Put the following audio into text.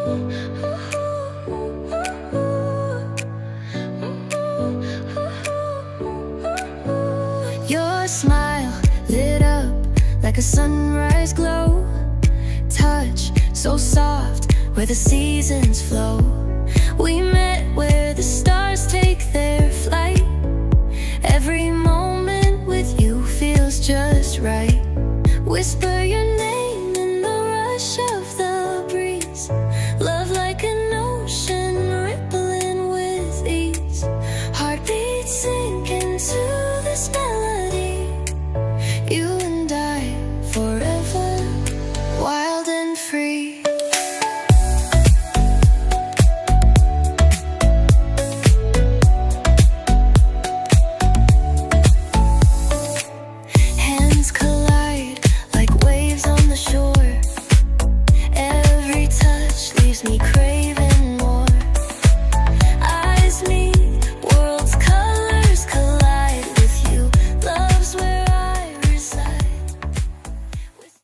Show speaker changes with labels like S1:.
S1: Your smile lit up like a sunrise glow. Touch so soft where the seasons flow. We met where the stars take their flight. Every moment with you feels just right. Whisper your name